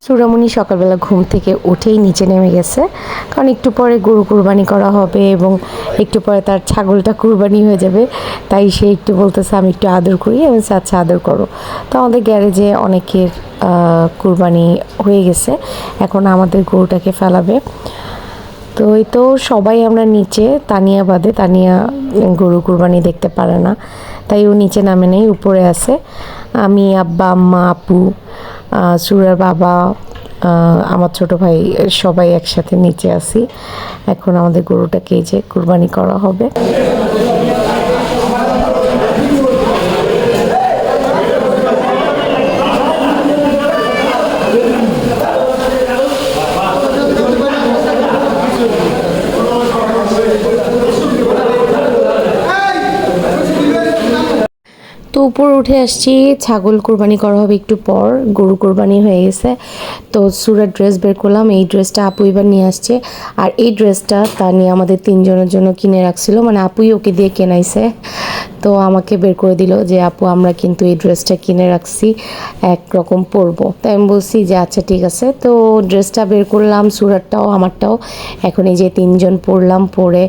চূড়ামণি সকালবেলা ঘুম থেকে উঠেই নিচে নেমে গেছে, কারণ একটু পরে গরু কুরবানি করা হবে এবং একটু পরে তার ছাগলটা কুরবানি হয়ে যাবে। তাই সে একটু বলতেছে আমি একটু আদর করি, আমি আচ্ছা আদর করো। তো আমাদের গ্যারেজে অনেকের কুরবানি হয়ে গেছে, এখন আমাদের গরুটাকে ফেলাবে। তো এই তো সবাই আমরা নিচে, তানিয়া বাদে, তানিয়া গরু কুরবানি দেখতে পারে না, তাই ও নিচে নামে নেই, উপরে আছে। আমি, আব্বা, আম্মা, আপু, সুরার বাবা, আমার ছোট ভাই সবাই একসাথে নিচে আসি। এখন আমাদের গরুটাকে যে কুরবানি করা হবে। তো উপরে উঠে আসছি, ছাগল কোরবানি করা হবে একটু পর, গরু কোরবানি হয়ে গেছে। তো সুরার ড্রেস বের করলাম, এই ড্রেসটা আপু এবার নিয়ে আসছে। আর এই ড্রেসটা তা নিয়ে আমাদের তিনজনের জন্য কিনে রাখছিল, মানে আপুই ওকে দিয়ে কেনাইছে। তো আমাকে বের করে দিল যে আপু আমরা কিন্তু এই ড্রেসটা কিনে রাখছি, একরকম পরবো। তাই আমি বলছি যে আচ্ছা ঠিক আছে। তো ড্রেসটা বের করলাম, সুরারটাও আমারটাও। এখন এই যে তিনজন পরলাম, পরে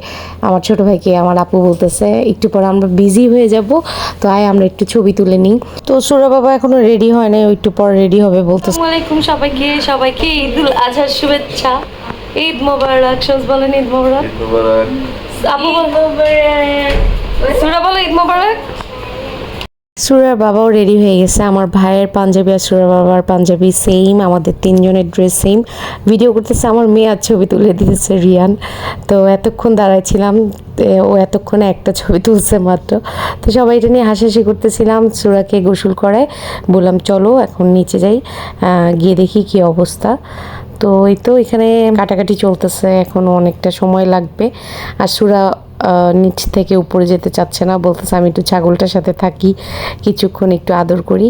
আমার ছোট ভাইকে আমার আপু বলতেছে একটু পরে আমরা বিজি হয়ে যাব, তো আয় আমরা একটু ছবি তুলে নিই। তো সুরা বাবা এখনো রেডি হয় নাই, একটু পর রেডি হবে বলতেছে। আসসালামু আলাইকুম সবাইকে, সবাইকে ঈদুল আজহার শুভেচ্ছা। ঈদ মোবারক। সজ বলেন ঈদ মোবারক। আপু সুরা বলো ঈদ মোবারক। সুরার বাবাও রেডি হয়ে গেছে, আমার ভাইয়ের পাঞ্জাবি আর সুরার বাবার পাঞ্জাবি সেম, আমাদের তিনজনের ড্রেস সেম। ভিডিও করতেছে আমার মেয়ে, আর ছবি তুলে দিতেছে রিয়ান। তো এতক্ষণ দাঁড়াইছিলাম, ও এতক্ষণে একটা ছবি তুলছে মাত্র। তো সবাই এটা নিয়ে হাসাহাসি করতেছিলাম। সুরাকে গোসল করায় বললাম চলো এখন নিচে যাই, গিয়ে দেখি কি অবস্থা। তো এই তো এখানে কাটাকাটি চলতেছে, এখনও অনেকটা সময় লাগবে। আর সুরা নিচ থেকে উপরে যেতে চাচ্ছে না, বলতেছে আমি একটু ছাগলটার সাথে থাকি, কিছুক্ষণ একটু আদর করি।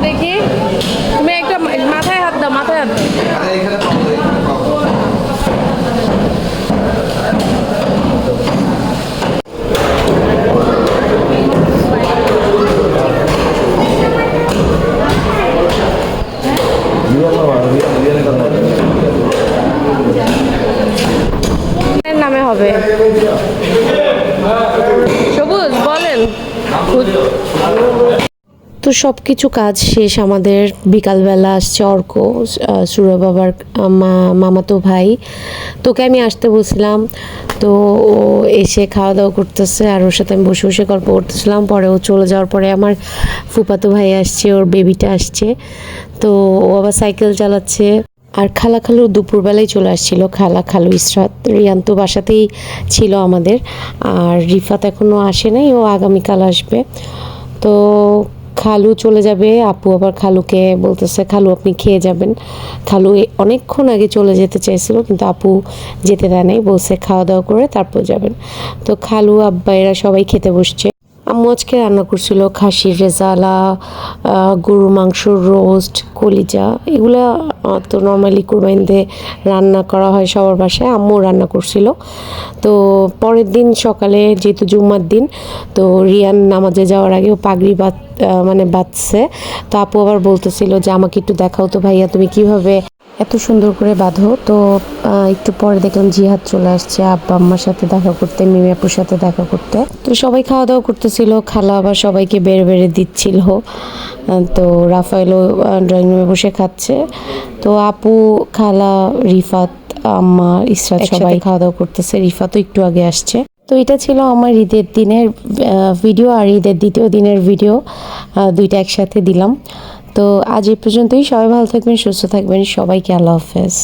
দেখি তুমি একটা মাথায় হাত দাও, মাথায় হাত দাও। নামে হবে সবুজ বলেন। তো সব কিছু কাজ শেষ আমাদের, বিকালবেলা আসছে অর্ক, সুরা বাবার মামাতো ভাই। তোকে আমি আসতে বলছিলাম, তো ও এসে খাওয়া দাওয়া করতেছে, আর ওর সাথে আমি বসে বসে গল্প করতেছিলাম। পরে ও চলে যাওয়ার পরে আমার ফুফাতো ভাই আসছে, ওর বেবিটা আসছে। তো ও আবার সাইকেল চালাচ্ছে। আর খালা খালু দুপুরবেলায় চলে আসছিল, খালা খালু ইসরাত, রিয়ান তো বাসাতেই ছিল আমাদের। আর রিফাত এখনও আসে নাই, ও আগামীকাল আসবে। তো খালু চলে যাবে, আপু আবার খালুকে বলতেছে খালু আপনি খেয়ে যাবেন। খালু অনেকক্ষণ আগে চলে যেতে চাইছিল, কিন্তু আপু যেতে দেয় নাই, বলছে খাওয়া দাওয়া করে তারপর যাবেন। তো খালু আব্বা এরা সবাই খেতে বসছে। আম্মু আজকে রান্না করছিল খাসির রেজালা, গরুর মাংসর রোস্ট, কলিজা, এগুলা তো নর্মালি কুরবানিতে রান্না করা হয় সবার বাসায়, আম্মু রান্না করছিল। তো পরের দিন সকালে যেহেতু জুম্মার দিন, তো রিয়ান নামাজে যাওয়ার আগে ও পাগড়ি বাঁধছে। তো আপু আবার বলতেছিল যে আমাকে একটু দেখাও তো ভাইয়া তুমি কিভাবে এত সুন্দর করে বাঁধো। তো একটু পরে দেখলাম জিহাদ চলে আসছে আব্বা আম্মার সাথে দেখা করতে, মিমি আপুর সাথে দেখা করতে। তো সবাই খাওয়া দাওয়া করতেছিল, খালা আবার সবাইকে বেড়ে বেড়ে দিচ্ছিল। তো রাফায়েলও ড্রয়িং রুমে বসে খাচ্ছে। তো আপু, খালা, রিফাত, আম্মা, ইসরাত সবাই খাওয়া দাওয়া করতেছে। রিফাতও একটু আগে আসছে। তো এটা ছিল আমার ঈদের দিনের ভিডিও আর ঈদের দ্বিতীয় দিনের ভিডিও, দুইটা একসাথে দিলাম। তো আজ এই পর্যন্তই, সবাই ভালো থাকবেন, সুস্থ থাকবেন, সবাইকে আল্লাহ হাফেজ।